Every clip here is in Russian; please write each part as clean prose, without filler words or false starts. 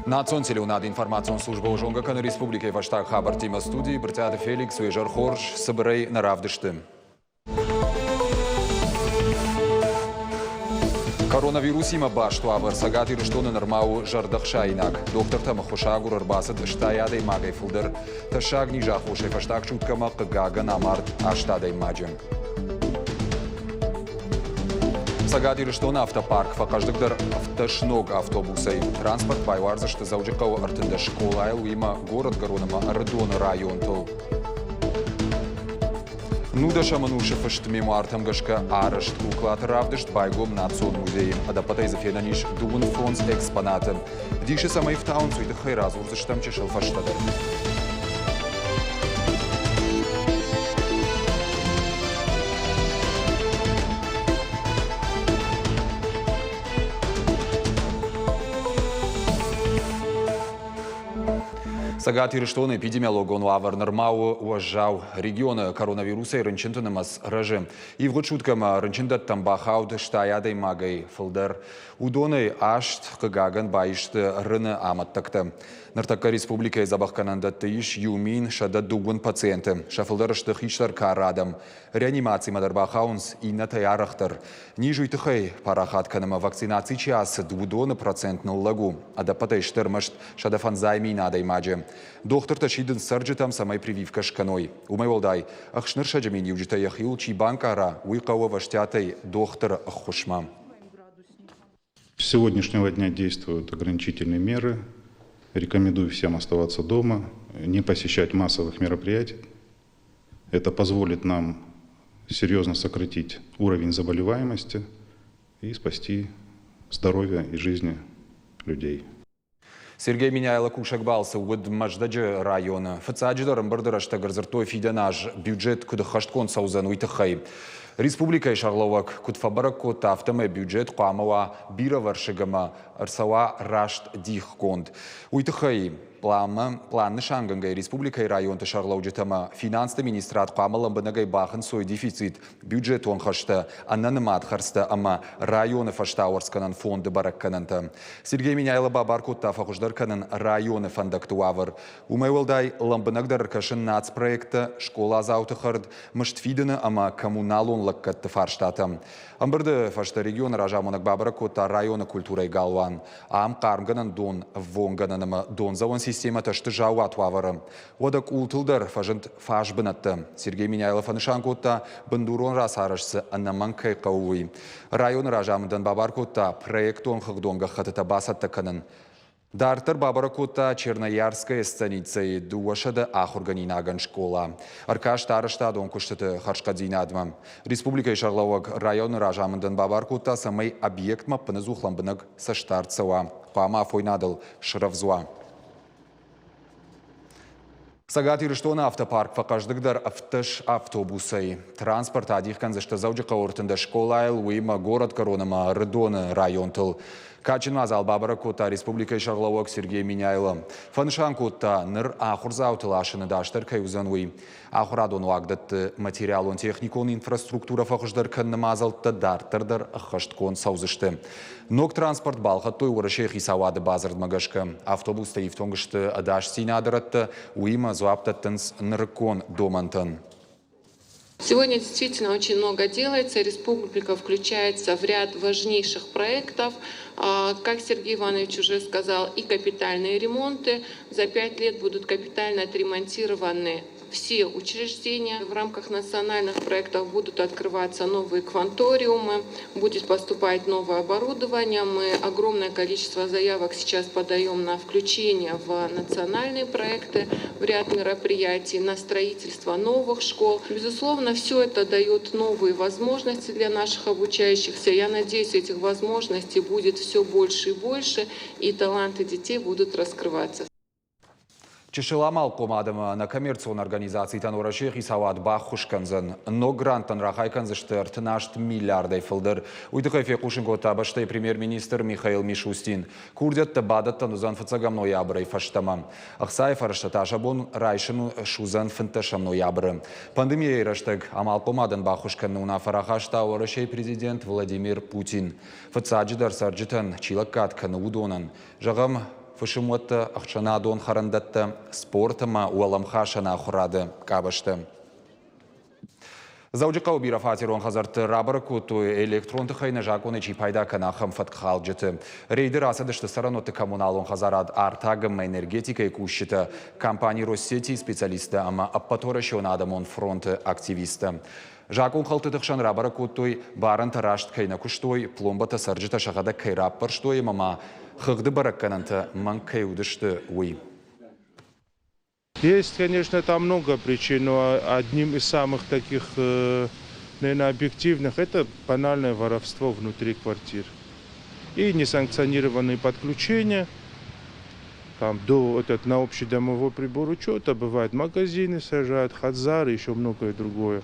Национ телеунад информацион служба Ожонгакан Республики Ваштаг Хабар Тима студии Бртяды Феликс Уежар Хорж Сабрей Наравдышты. Коронавирус има башту авар сагати рыштоны нырмау жардахшайнак. Доктор Тама Хошагур арбасыд штаядай магай фулдыр. Ташаг нижа хошай фаштаг чуткама кыгага намарт аштадай маджим. Сагати рыштоны автопарк факаждыгдар автошног автобусай. Транспорт байварзышты заужикау артында школа айл има город Горонама Рдоны район тол. Нуда шамануша фашт мемуартам гашка арашт куклат равдышт байгом национ музей. Адапатай зафенаниш дуун фонс экспонатом. Диши самай в таун суйты хайраз урзыштам чешел фаштадар. Сагати рыштоны эпидемиологон лавар нормау уажжау региона коронавируса и рынчинтынымас рыжы. И в шуткам рынчиндат тамбахауд штаядай магай фылдар. Удоны ашт кыгаган байшты рыны аматтакты. Нартакка республика изабахкананда тыиш юмин шада дугун пациенты. Шафылдарышты хиштар карадам. Реанимации мадарбахаунс и натаярахтар. Нижуй тыхай парахат канама вакцинации час дудоны процентнул лагу. Адапатай штырмашт шадафан займи надай маджи. Доктор ташидын сарджитам самай прививка шканой. Умай волдай, ахшнырша джамини уджита яхил чи банкара уйкава ваштятай доктор хушма. С сегодняшнего дня действуют ограничительные меры. Рекомендую всем оставаться дома, не посещать массовых мероприятий. Это позволит нам серьезно сократить уровень заболеваемости и спасти здоровье и жизни людей. Сергей Миняйло кушакбался уд Маждаджи района. Фацаджидарым бардырашта гарзартой фиденаж бюджет кудахашткон саузан уйтахай. Республика и Шарловак кутфабарако тафтаме бюджет қамава бира варшигама арсава рашт дих конд. Уйтахай план шангангай республика и район та Шарловджитама финансты министрат қамалам банагай бахын свой дефицит бюджет он хашта аннанымат харста ама районы фаштауарсканан фонды бараккананта. Сергей Миняйло бабарко тафахуждарканан районы фандактуавар. Умайвалдай ламбанагдар кашын нацпроекта школа заутахард мыштфидена ама коммуналон лаккатты фарштатам. Амбырды фашта регион ражамонак бабарко та районы культурай галван. Ам кармганан дон вонгананама дон завон система ташты жауат ваварым. Одак ултылдар фажынт фашбынатты. Сергей Миняйлов анышанкотта бандурон расарышсы аннаманкай қауы. Район ражамындан бабаркотта проектон хыгдонга хатыта басатты канын. Дартыр бабаракотта Черноярская станица дуашада ахурганинаган школа. Аркаш тарышта дон куштыты харшкадзинадма. Республика и Шарловак район ражамындан бабаркотта самай объект маппыны зухламбыныг саштарцава. Қама афойнадыл шыравзуа. Сагати рыштона автопарк факаждыгдар автош автобусай. Транспорт адихкан зашта заужика ортында школа айл уима город Коронама Рдоны район тыл. Качин мазал бабаракота Республика Шарловак Сергей Миняйло. Фаншанкота ныр ахурзау тылашыны даштар кайузануи. Ахурадон уагдатты материалон техникон инфраструктура факаждар канны мазалтты дартырдар ахашткон саузышты. Ног транспорт балхаттой урашех и савады базард магашка. Автобуста и втонгышты адаш синадыратты уима зуаптаттынс ныркон домантын. Сегодня действительно очень много делается. Республика включается в ряд важнейших проектов. Как Сергей Иванович уже сказал, и капитальные ремонты. За 5 лет будут капитально отремонтированы все учреждения. В рамках национальных проектов будут открываться новые кванториумы, будет поступать новое оборудование. Мы огромное количество заявок сейчас подаем на включение в национальные проекты, в ряд мероприятий, на строительство новых школ. Безусловно, все это дает новые возможности для наших обучающихся. Я надеюсь, этих возможностей будет все больше и больше, и таланты детей будут раскрываться. Чешеламал комадама на коммерцион организации танорашех и сават бахушканзан, но грантан рахайканзышты 13 миллиардов филдер. Уйдыхайфе кушингота баштай премьер-министр Михаил Мишустин. Курдятта бадаттан узан фацагам ноябры фаштамам. Ахсай фарштаташабон райшину шузан фанташам ноябры. Пандемия раштаг амал комадан бахушканну на фарахашта орашей президент Владимир Путин. Фацаджидар сарджитан чилаккат канудонан. Жагам фышымуатты ақшана дон харандатты, спортыма уаламха шана хурады кабышты. Заудикау бирафатирон хазарты рабар куту электронты хайна жаконы чи пайда канахам фаткхал жыты. Рейдер асадышты сараноты коммуналон хазарад артагам энергетика и кущита. Компании Россети специалисты ама аппатора шионадамон фронты активиста. Жакон халтыдықшан рабар кутуй барын тарашт кайна куштуй пломбата сарджита шагада кайрап парштуй мама хыгды бараккананты ман кайудышты уй. Есть, конечно, там много причин, но одним из самых таких, наверное, объективных, это банальное воровство внутри квартир. И несанкционированные подключения, там, на общий домовой прибор учета, бывает магазины сажают, хадзары, еще многое другое.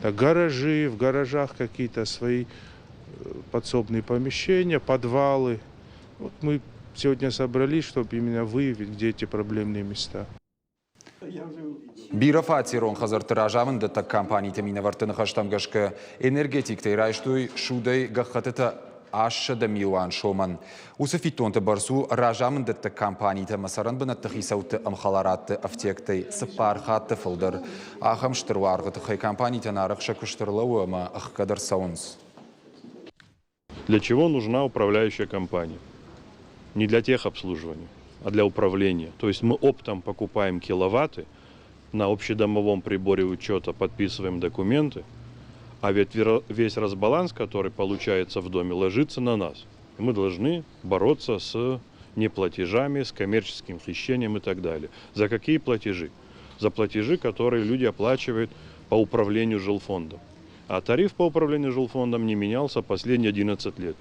Так, гаражи, в гаражах какие-то свои подсобные помещения, подвалы. Вот мы сегодня собрались, чтобы именно выявить, где эти проблемные места. Бирафатирон хазарты ражамын датта компании темина вартыны хаштамгашка энергетикте райштуй шудай гахатыта ашшада милуан шоман. Усафитонты барсу ражамын датта компании тема саранбынатты хисауты амхаларатты автектай сыпархатты фылдыр. Ахам штыруаргыты хай компании тенарықша күштырлауы ама ахкадар саунс. Для чего нужна управляющая компания? Не для техобслуживания, а для управления. То есть мы оптом покупаем киловатты, на общедомовом приборе учета подписываем документы, а ведь весь разбаланс, который получается в доме, ложится на нас. И мы должны бороться с неплатежами, с коммерческим хищением и так далее. За какие платежи? За платежи, которые люди оплачивают по управлению жилфондом. А тариф по управлению жилфондом не менялся последние 11 лет.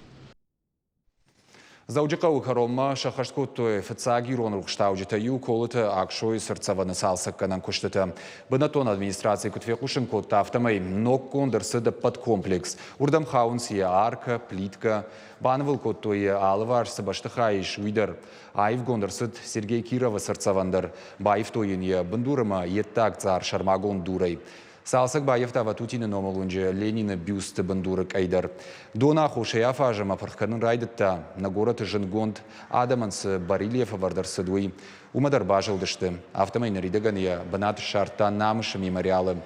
Заудикау карома шахашкуту фцагирон рухштаудитаю колыта акшой сырцаваны салсакканан куштыта. Бынатон администрации кутвекушин кот автомай ноккондырсы да подкомплекс. Урдам хаунсия арка, плитка, банвыл коттуе алывар сабаштыхайш уйдар. Айв гондырсыд Сергей Кирова сырцавандар. Байв тойынья бындурыма еттак цар шармагон дурай. Салсак Баевта ватутины номалунже Ленина бюсты бандурык айдар. Дона хушая фажама пархканын райдытта на город Жингонд Адамансы Барильев вардарсы дуй. Умадар бажылдышты. Автомайны ридагания банат шарта намышы мемориалы.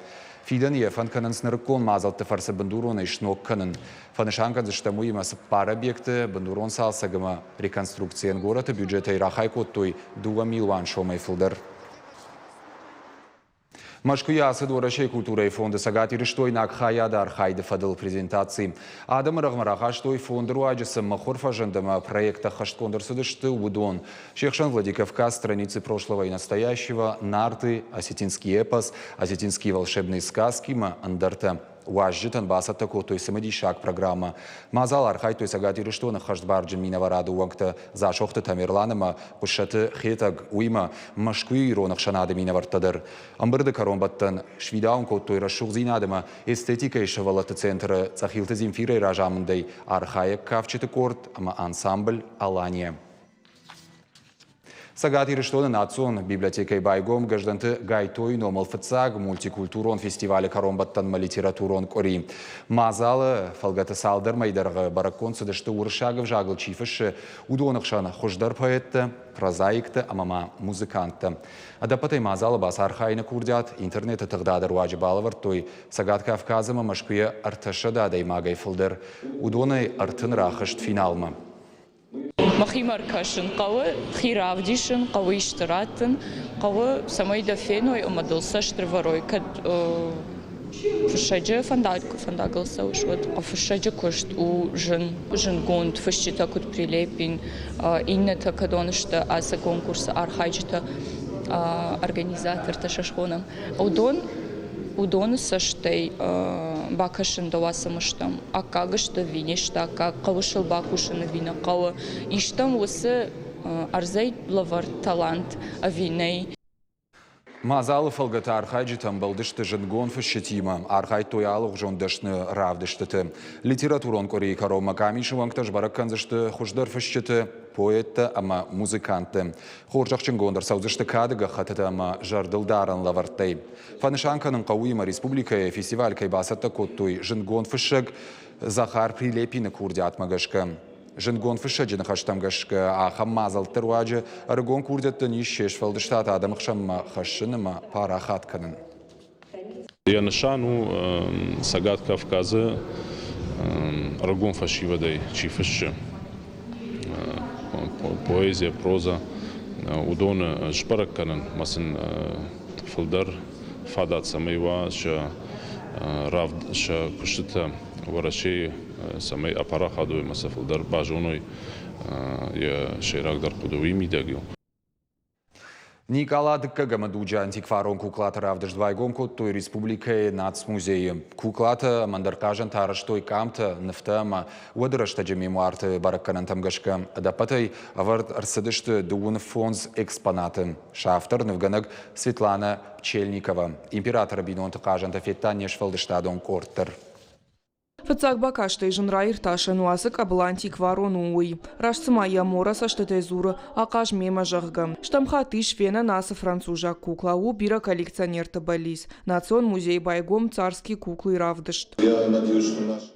Фидания фанканын снырыккон мазалты фарсы бандурона ишнокканын. Фанышанкан заштамуемасы пар объекты бандурон салсагама реконструкциян города бюджета ирахай коттуй 2 миллион шомай филдар. Машкуя садворашей культурой фонда сагати рештой на хаядар хайда фадал презентации. Адам рагмараха штой фонд руаджиса махор фажендама проекта хашткондер судышты удон. Шехшан Владикавказ, страницы прошлого и настоящего, нарты, осетинский эпос, осетинские волшебные сказки, андарта. Уажжитан басата котой самодишак программа. Мазал архай той сагати рештона хаштбарджин минавараду уангта за шохта тамерланыма кушаты хетаг уйма машкуи ронах шанады минавартадыр. Амбырды каромбаттан швидаун котой расшухзинадыма эстетика и шавалаты центры цахилты зимфирой ражамындай архаек кавчиты корт ама ансамбль Алания. Сагати рештона национ библиотекой байгом гажданты гайтой номал фцаг мультикультурон фестивале каромбаттан ма литературон кори. Мазалы фалгаты салдар майдарғы бараккон сыдышты уршагов жагыл чифыши удонықшаны хождар поэтті, прозаикті, амама музыкантты. Адапатай мазалы бас архайны курдят, интернеті тығдадыр уажыбалывыр той Сагат Кавказыма машкуя артышы дадай магай фылдыр. Удоной артын рахышт финалма. Махимар кашин кавы хиравдишин кавы иштиратын кавы самой дофеной умадылса штырварой кад фушаджи фандагалса ушват а фушаджи кошт у жингонд фушчита кут прилепин иннета кадонышта аса конкурса архайджита организатор ташашхонам удон саштай бакашын давасымыштам, акагышты винешта, кавышыл бакушыны вина кавы. Иштам осы арзай лавар талант виней. Мазалы фалгаты архайджитам балдышты жингон фышчетима, архай тоялық жондышны равдыштыты. Литературон корей карома камишываңташ баракканзышты хуждар фышчеті, поэтті, ама музыканты. Хоржақчын гондар саузышты кадыға хатыты, ама жардылдарын лавартай. Фанышанканың қауыма республикая фестиваль кайбасатта коттуй жингон фышшыг Захар Прилепины курди атмагашка. Жынгон фышаджын хаштамгашка ахам мазал терваджы аргон курдеттен ишешфалды штат адамхшам хашынма парахатканын. Я нышану сагат Кавказа аргон фашивадай чифыш поэзия, проза удон шпаракканын масын фылдар фадат самайва ша рав ша кушта ворашей самай апарахадуй маса фылдар бажоной я шейрагдар кудуи мидагил. Никола Дыккагама дуджа антикварон куклата равдыш двайгом коттой республикой нацмузей. Куклата мандаркажан тараштой камта нефтама уадрашта мемуарты баракканан тамгашка. Дапатай авард арсадышты дуун фонз экспонаты. Шафтар невганаг Светлана Пчельникова. Императора бинонты кажан тафеттан нешфалдыштадон корттер. Фыцак бакаштай жынрайыр ташануасы кабыл антикварон уй. Рашцымая мораса штетезуры акаж мема жахгам. Штамхаты швена насы францужа куклау бира коллекционер табалис. Национ музей байгом царские куклы равдышт.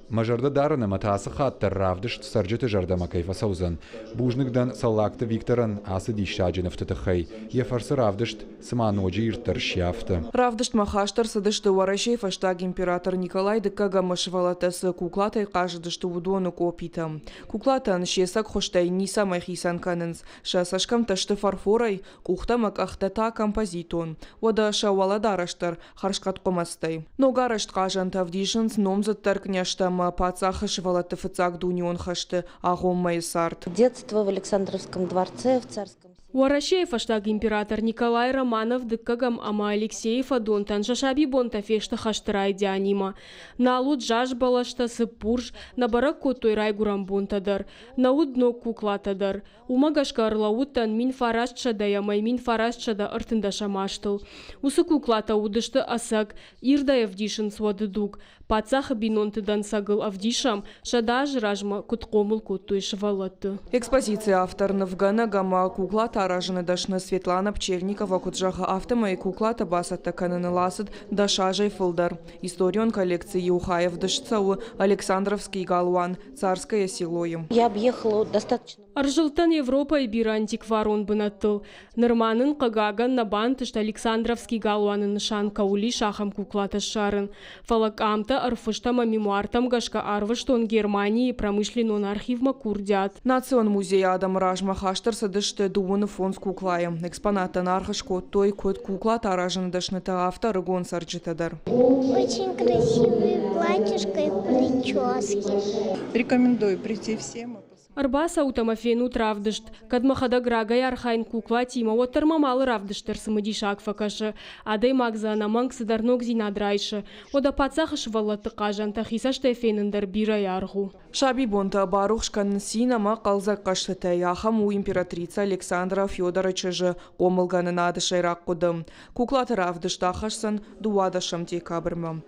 Мажарда дарына матасы хаттар равдышт сарджеты жардама кайфа саузан. Бужныкдан саллакты Викторан асы дишаджинов тытыхай. Ефарсы равдышт сыманоджи иртар шяфты. Равдышт махаштар садышты варашей фаштаг император Николай Дыккагама швалатасы куклатай каждышты удоны копита. Куклатан шесак хоштай ниса майхисан канынс. Шасашкам ташты фарфорай кухтамак ахтата композитон. Ода шавала дараштар харшкат комастай. Но гарашт кажан тавдишынс номзат таркняштам пацаха швалаты фыцак дунион хашты агом майсарт. Детство в Александровском дворце, в Царском. Уарашеев аштаг император Николай Романов Дыккагам ама Алексеев адонтан шашаби бонта фешта хаштырай дианима. Налуд жаж балашта сыпурж, на барак котой райгурам бонтадар, наудно куклатадар. Умагашка арлауттан мин фарашча да ямай мин фарашча да артында шамаштыл. Усы куклата удышты асак, ирда явдишын свадыдук. Пацаха бинонтыдан сагыл авдишам, шадаж ражма куткомыл котой швалаты. Экспозиция автор Навгана гама куклата аражаны дашны Светлана Пчельникова куджаха автома и куклата басата кананы ласыд дашажай фылдар. Историон коллекции Юхаев дашцау Александровский галуан, царское селоем. Я объехала достаточно. Аржылтан Европа и бир антикварон бынаттыл. Нырманын кагаган набантышт Александровский галуанын нышан каули шахам куклата шарын. Фалакамта арфыштама мемуартам гашка арвыштон Германии промышленон архивма курдят. Национ музей Адам Ражма хаштар садышты дуыны фонс куклаем. Экспонаттан архыш той кот кукла таражаны дашныта автор гон сарджитадар. Очень красивые платьишко и прически. Рекомендую прийти всем. Арбаса утамафену травдышт. Кадмахада грагай архайн кукла тима оттармамалы равдыштыр сымыдишак факашы. Адай магзана мангсыдарнок зинадрайшы. Ода пацахыш валлаты кажан тахиса штефенендер бира яргу. Шаби бонта барухшкан синама қалзак каштытай ахам у императрица Александра Федоровича же омылганы надышайрак кудым. Куклаты равдышт ахашсан дуадашам декабрьмам.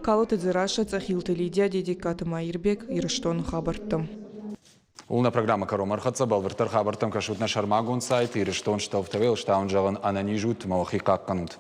Калыты дзираша цахилты Лидия дедикатыма Ирбек ирыштон хабарттым. Улна программа «Каром Архатса» балвертар хабартам кашутна шармагун сайт и рештон штауфтавел штаун жаван ананижут малахи какканут.